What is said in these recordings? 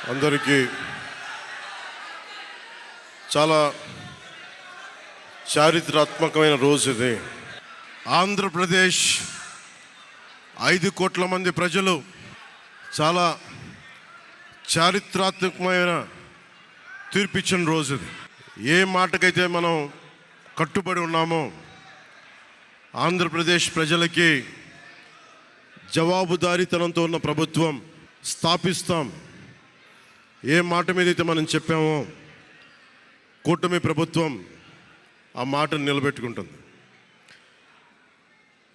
అందరికీ చాలా చారిత్రాత్మకమైన రోజు ఇది. ఆంధ్రప్రదేశ్ 5 కోట్ల మంది ప్రజలు చాలా చారిత్రాత్మకమైన తీర్పిచ్చిన రోజు ఇది. ఏ మాటకైతే మనం కట్టుబడి ఉన్నామో ఆంధ్రప్రదేశ్ ప్రజలకి జవాబుదారీతనంతో ఉన్న ప్రభుత్వం స్థాపిస్తాం. ఏ మాట మీద అయితే మనం చెప్పామో కూటమి ప్రభుత్వం ఆ మాటను నిలబెట్టుకుంటుంది.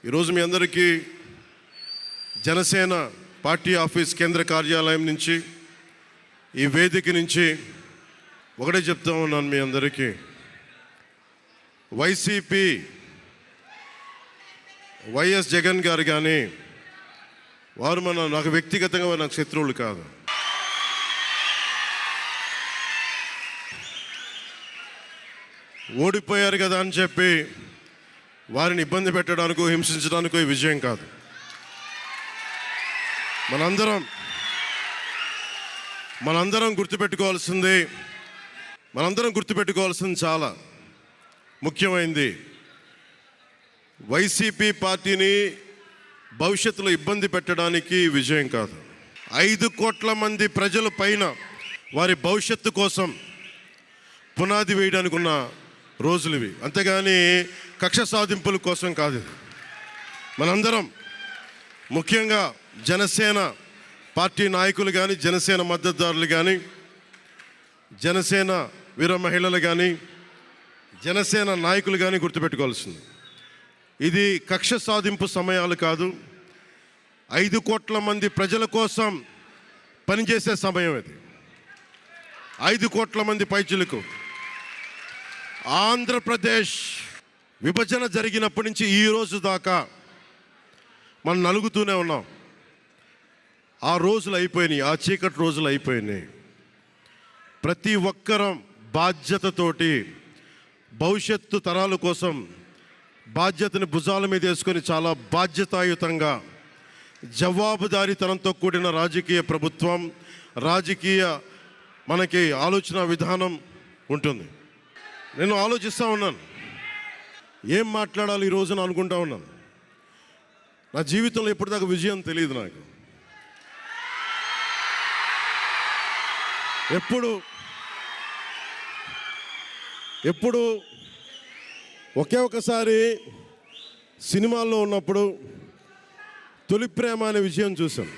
ఈరోజు మీ అందరికీ జనసేన పార్టీ ఆఫీస్ కేంద్ర కార్యాలయం నుంచి ఈ వేదిక నుంచి ఒకటే చెప్తా ఉన్నాను మీ అందరికీ, వైసీపీ వైఎస్ జగన్ గారు కానీ వారు నాకు వ్యక్తిగతంగా నాకు శత్రువులు కాదు. ఓడిపోయారు కదా అని చెప్పి వారిని ఇబ్బంది పెట్టడానికో హింసించడానికో ఈ విజయం కాదు. మనందరం గుర్తుపెట్టుకోవాల్సింది చాలా ముఖ్యమైనది. వైసీపీ పార్టీని భవిష్యత్తులో ఇబ్బంది పెట్టడానికి విజయం కాదు. 5 కోట్ల మంది ప్రజల పైన వారి భవిష్యత్తు కోసం పునాది వేయడానికి ఉన్న రోజులు ఇవి, అంతేగాని కక్ష సాధింపుల కోసం కాదు. మనందరం ముఖ్యంగా జనసేన పార్టీ నాయకులు కానీ, జనసేన మద్దతుదారులు కానీ, జనసేన వీర మహిళలు కానీ, జనసేన నాయకులు కానీ గుర్తుపెట్టుకోవాల్సింది, ఇది కక్ష సాధింపు సమయాలు కాదు. 5 కోట్ల మంది ప్రజల కోసం పనిచేసే సమయం ఇది. 5 కోట్ల మంది పైచులకు ఆంధ్రప్రదేశ్ విభజన జరిగినప్పటి నుంచి ఈ రోజు దాకా మనం నలుగుతూనే ఉన్నాం. ఆ రోజులు అయిపోయినాయి, ఆ చీకటి రోజులు అయిపోయినాయి. ప్రతి ఒక్కరం బాధ్యతతోటి భవిష్యత్తు తరాల కోసం బాధ్యతని భుజాల మీద వేసుకొని చాలా బాధ్యతాయుతంగా జవాబుదారీతనంతో కూడిన రాజకీయ ప్రభుత్వం, రాజకీయ మనకి ఆలోచన విధానం ఉంటుంది. నేను ఆలోచిస్తూ ఉన్నాను, ఏం మాట్లాడాలి ఈ రోజున అనుకుంటా ఉన్నాను. నా జీవితంలో ఎప్పటిదాకా విజయం తెలియదు నాకు. ఎప్పుడు ఒకే ఒకసారి సినిమాల్లో ఉన్నప్పుడు తొలి ప్రేమ అనే విజయం చూసాం.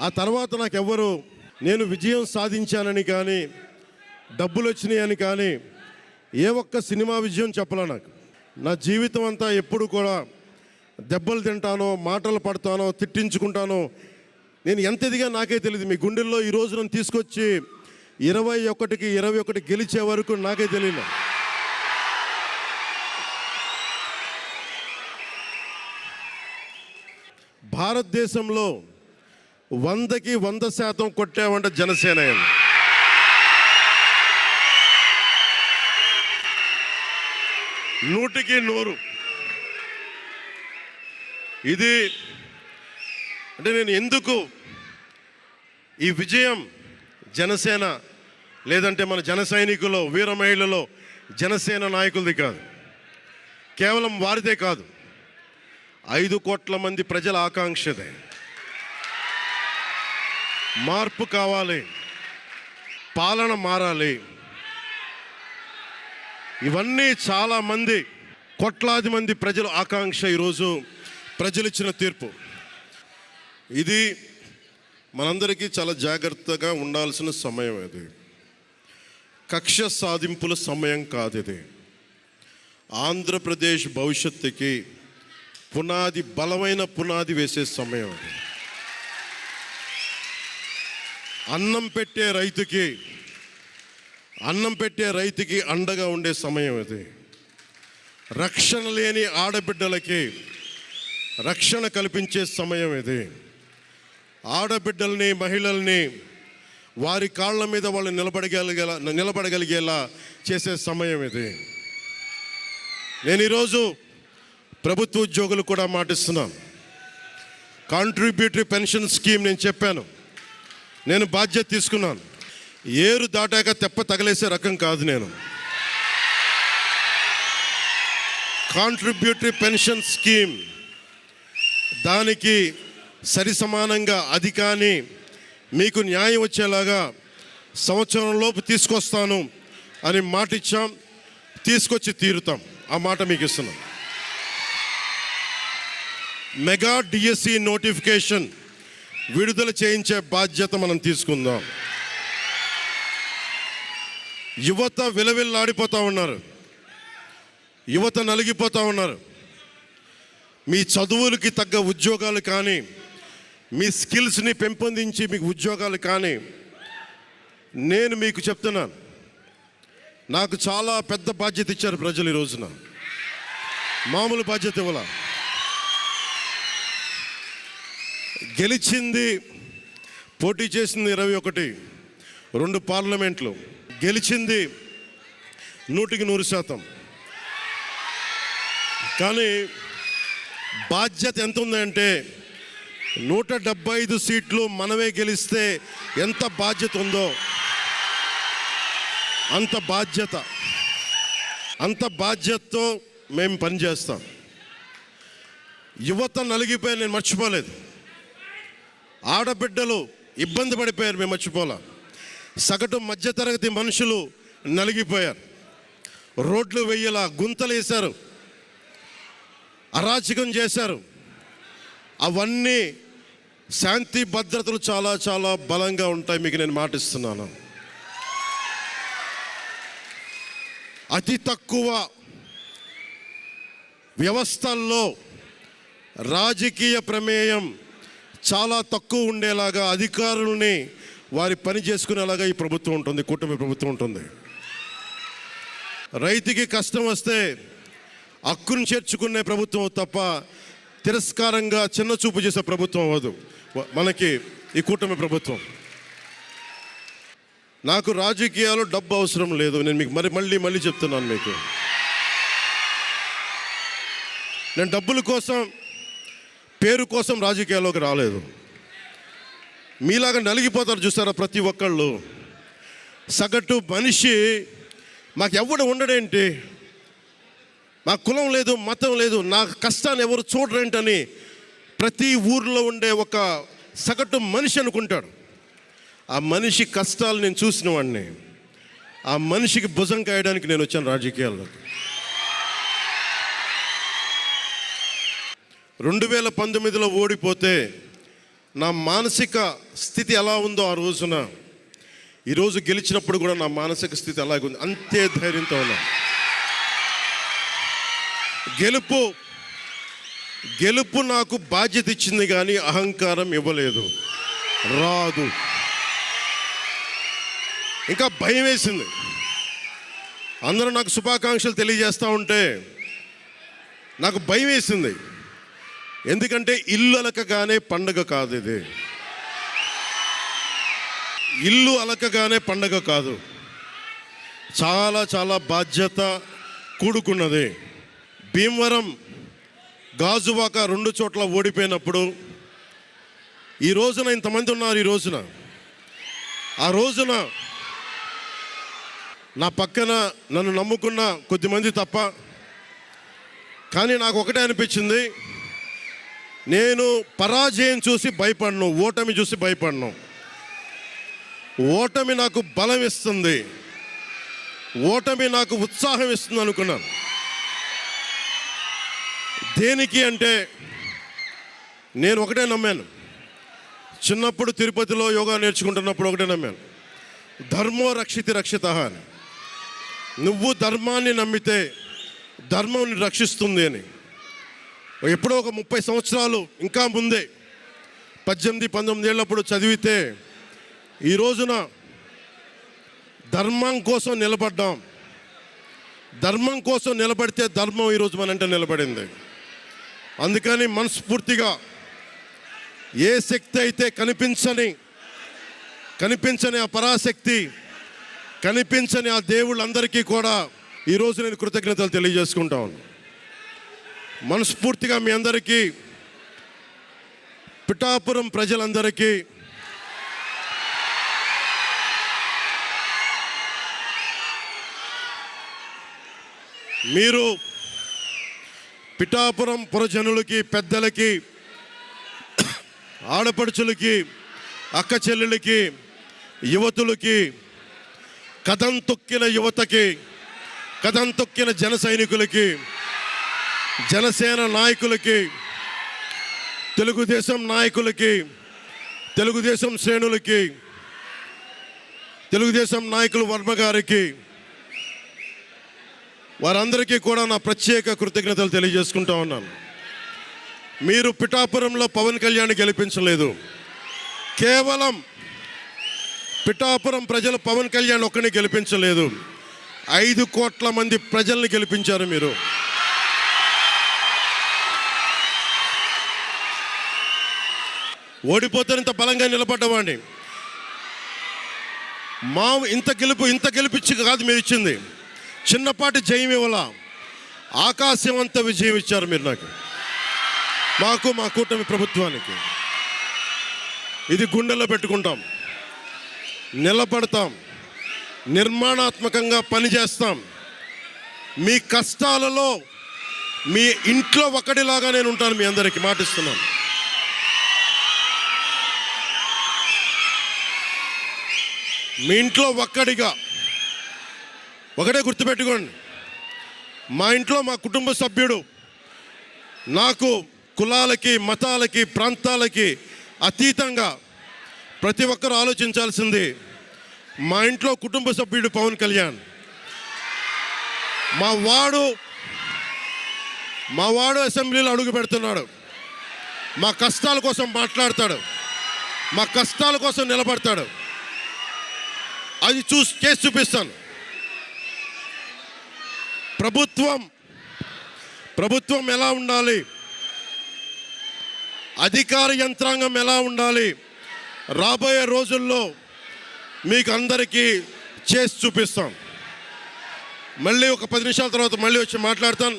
ఆ తర్వాత నాకెవ్వరు నేను విజయం సాధించానని కానీ, డబ్బులు వచ్చినాయని కానీ ఏ ఒక్క సినిమా విజయం చెప్పలే నాకు. నా జీవితం అంతా ఎప్పుడు కూడా దెబ్బలు తింటానో, మాటలు పడతానో, తిట్టించుకుంటానో, నేను ఎంత ఎదిగా నాకే తెలియదు. మీ గుండెల్లో ఈ రోజు నన్ను తీసుకొచ్చి 21కి 21 గెలిచే వరకు నాకే తెలియదు. భారతదేశంలో 100కి 100% కొట్టామంటే జనసేన. 100కి 100. ఇది అంటే నేను ఎందుకు ఈ విజయం జనసేన లేదంటే మన జన సైనికులు, వీర మహిళలో జనసేన నాయకులది కాదు, కేవలం వారిదే కాదు, 5 కోట్ల మంది ప్రజల ఆకాంక్షదే. మార్పు కావాలి, పాలన మారాలి. ఇవన్నీ చాలామంది కోట్లాది మంది ప్రజల ఆకాంక్ష. ఈరోజు ప్రజలు ఇచ్చిన తీర్పు ఇది. మనందరికీ చాలా జాగ్రత్తగా ఉండాల్సిన సమయం ఇది. కక్ష సాధింపుల సమయం కాదు ఇది. ఆంధ్రప్రదేశ్ భవిష్యత్తుకి పునాది, బలమైన పునాది వేసే సమయం ఇది. అన్నం పెట్టే రైతుకి అండగా ఉండే సమయం ఇది. రక్షణ లేని ఆడబిడ్డలకి రక్షణ కల్పించే సమయం ఇది. ఆడబిడ్డల్ని, మహిళల్ని వారి కాళ్ళ మీద వాళ్ళు నిలబడగలిగేలా చేసే సమయం ఇది. నేను ఈరోజు ప్రభుత్వ ఉద్యోగులు కూడా మాటిస్తున్నాను, కాంట్రిబ్యూటరీ పెన్షన్ స్కీమ్ నేను చెప్పాను, నేను బాధ్యత తీసుకున్నాను. ఏరు దాటాక తెప్ప తగలేసే రకం కాదు నేను. కాంట్రిబ్యూటరీ పెన్షన్ స్కీమ్ దానికి సరి సమానంగా అది కానీ మీకు న్యాయం వచ్చేలాగా సంవత్సరంలోపు తీసుకొస్తాను అని మాట ఇచ్చాం, తీసుకొచ్చి తీరుతాం. ఆ మాట మీకు ఇస్తున్నాం. మెగా డిఎస్సి నోటిఫికేషన్ విడుదల చేయించే బాధ్యత మనం తీసుకుందాం. యువత విలవిల్లాడిపోతూ ఉన్నారు, యువత నలిగిపోతూ ఉన్నారు. మీ చదువులకి తగ్గ ఉద్యోగాలు కానీ, మీ స్కిల్స్ని పెంపొందించి మీకు ఉద్యోగాలు కానీ, నేను మీకు చెప్తున్నాను, నాకు చాలా పెద్ద బాధ్యత ఇచ్చారు ప్రజలు. ఈ రోజున మామూలు బాధ్యత ఇవ్వాల. గెలిచింది, పోటీ చేసింది 21, 2 పార్లమెంట్లు గెలిచింది 100%. కానీ బాధ్యత ఎంత ఉందంటే 175 సీట్లు మనమే గెలిస్తే ఎంత బాధ్యత ఉందో అంత బాధ్యతతో మేము పనిచేస్తాం. యువత నలిగిపోయి నేను మర్చిపోలేదు. ఆడబిడ్డలు ఇబ్బంది పడిపోయారు, మేము మర్చిపోలే. సగటు మధ్యతరగతి మనుషులు నలిగిపోయారు. రోడ్లు వెయ్యలా, గుంతలు వేశారు, అరాచకం చేశారు. అవన్నీ శాంతి భద్రతలు చాలా చాలా బలంగా ఉంటాయి, మీకు నేను మాటిస్తున్నాను. అతి తక్కువ వ్యవస్థల్లో రాజకీయ ప్రమేయం చాలా తక్కువ ఉండేలాగా, అధికారుల్ని వారి పని చేసుకునేలాగా ఈ ప్రభుత్వం ఉంటుంది, కూటమి ప్రభుత్వం ఉంటుంది. రైతుకి కష్టం వస్తే హక్కును చేర్చుకునే ప్రభుత్వం తప్ప తిరస్కారంగా చిన్న చూపు చేసే ప్రభుత్వం అవ్వదు మనకి ఈ కూటమి ప్రభుత్వం. నాకు రాజకీయాలు డబ్బు అవసరం లేదు. నేను మీకు మళ్ళీ చెప్తున్నాను, మీకు నేను డబ్బుల కోసం, పేరు కోసం రాజకీయాల్లోకి రాలేదు. మీలాగా నలిగిపోతారు చూసారా ప్రతి ఒక్కళ్ళు. సగటు మనిషి మాకు ఎవడు ఉండడేంటి, మా కులం లేదు, మతం లేదు, నా కష్టాన్ని ఎవరు చూడరేంటని ప్రతి ఊర్లో ఉండే ఒక సగటు మనిషి అనుకుంటాడు. ఆ మనిషి కష్టాలు నేను చూసిన వాడిని. ఆ మనిషికి భుజం కాయడానికి నేను వచ్చాను రాజకీయాల్లో. 2019లో ఓడిపోతే నా మానసిక స్థితి ఎలా ఉందో ఆ రోజున, ఈరోజు గెలిచినప్పుడు కూడా నా మానసిక స్థితి అలాగే ఉంది. అంతే ధైర్యంతో ఉన్నా. గెలుపు నాకు బాధ్యత ఇచ్చింది కానీ అహంకారం ఇవ్వలేదు, రాదు. ఇంకా భయం వేసింది. అందరూ నాకు శుభాకాంక్షలు తెలియజేస్తూ ఉంటే నాకు భయం వేసింది. ఎందుకంటే ఇల్లు అలకగానే పండగ కాదు ఇది. ఇల్లు అలకగానే పండగ కాదు, చాలా చాలా బాధ్యత కూడుకున్నది. భీమవరం, గాజువాక 2 చోట్ల ఓడిపోయినప్పుడు ఈ రోజున ఇంతమంది ఉన్నారు. ఆ రోజున నా పక్కన నన్ను నమ్ముకున్న కొద్దిమంది తప్ప. కానీ నాకు ఒకటే అనిపించింది, నేను పరాజయం చూసి భయపడను, ఓటమి చూసి భయపడను. ఓటమి నాకు బలం ఇస్తుంది, ఓటమి నాకు ఉత్సాహం ఇస్తుంది అనుకున్నాను. దేనికి అంటే నేను ఒకటే నమ్మాను. చిన్నప్పుడు తిరుపతిలో యోగా నేర్చుకుంటున్నప్పుడు ఒకటే నమ్మాను, ధర్మో రక్షితి రక్షిత అని. నువ్వు ధర్మాన్ని నమ్మితే ధర్మం రక్షిస్తుంది అని. ఎప్పుడో ఒక 30 సంవత్సరాలు ఇంకా ముందే 18-19 ఏళ్ళప్పుడు చదివితే ఈ రోజున ధర్మం కోసం నిలబడ్డాం. ధర్మం కోసం నిలబడితే ధర్మం ఈరోజు మనంటే నిలబడింది. అందుకని మనస్ఫూర్తిగా ఏ శక్తి అయితే కనిపించని ఆ పరాశక్తి, కనిపించని ఆ దేవుళ్ళందరికీ కూడా ఈరోజు నేను కృతజ్ఞతలు తెలియజేసుకుంటాను. మనస్ఫూర్తిగా మీ అందరికీ పిఠాపురం ప్రజలందరికీ మీరు పిఠాపురం పురజనులకి, పెద్దలకి, ఆడపడుచులకి, అక్క చెల్లెలకి, యువతులకి, కథం తొక్కిన యువతకి, కథం తొక్కిన జన సైనికులకి, జనసేన నాయకులకి, తెలుగుదేశం నాయకులకి, తెలుగుదేశం శ్రేణులకి, తెలుగుదేశం నాయకులు వర్మ గారికి, వారందరికీ కూడా నా ప్రత్యేక కృతజ్ఞతలు తెలియజేసుకుంటా ఉన్నాను. మీరు పిఠాపురంలో పవన్ కళ్యాణ్ గెలిపించలేదు. కేవలం పిఠాపురం ప్రజలు పవన్ కళ్యాణ్ ఒక్కడిని గెలిపించలేదు, 5 కోట్ల మంది ప్రజల్ని గెలిపించారు మీరు. ఓడిపోతే ఇంత బలంగా నిలబడ్డవాడిని. ఇంత గెలిపించి కాదు మీరు ఇచ్చింది, చిన్నపాటి జయం ఇవ్వాల, ఆకాశం అంత విజయం ఇచ్చారు మీరు మాకు, మా కూటమి ప్రభుత్వానికి. ఇది గుండెల్లో పెట్టుకుంటాం, నిలబడతాం, నిర్మాణాత్మకంగా పనిచేస్తాం. మీ కష్టాలలో మీ ఇంట్లో ఒకటిలాగా నేను ఉంటాను, మీ అందరికీ మాటిస్తున్నాను. మీ ఇంట్లో ఒక్కడిగా, ఒకటే గుర్తుపెట్టుకోండి, మా ఇంట్లో మా కుటుంబ సభ్యుడు. నాకు కులాలకి, మతాలకి, ప్రాంతాలకి అతీతంగా ప్రతి ఒక్కరూ ఆలోచించాల్సింది, మా ఇంట్లో కుటుంబ సభ్యుడు పవన్ కళ్యాణ్. మా వాడు అసెంబ్లీలో అడుగు పెడుతున్నాడు, మా కష్టాల కోసం మాట్లాడతాడు, మా కష్టాల కోసం నిలబడతాడు. అది చేసి చూపిస్తాను. ప్రభుత్వం ఎలా ఉండాలి, అధికార యంత్రాంగం ఎలా ఉండాలి, రాబోయే రోజుల్లో మీకు అందరికీ చేసి చూపిస్తాం. మళ్ళీ ఒక 10 నిమిషాల తర్వాత మళ్ళీ వచ్చి మాట్లాడతాను.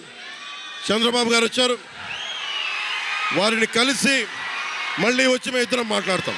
చంద్రబాబు గారు వచ్చారు, వారిని కలిసి మళ్ళీ వచ్చి మేము ఇద్దరం మాట్లాడతాం.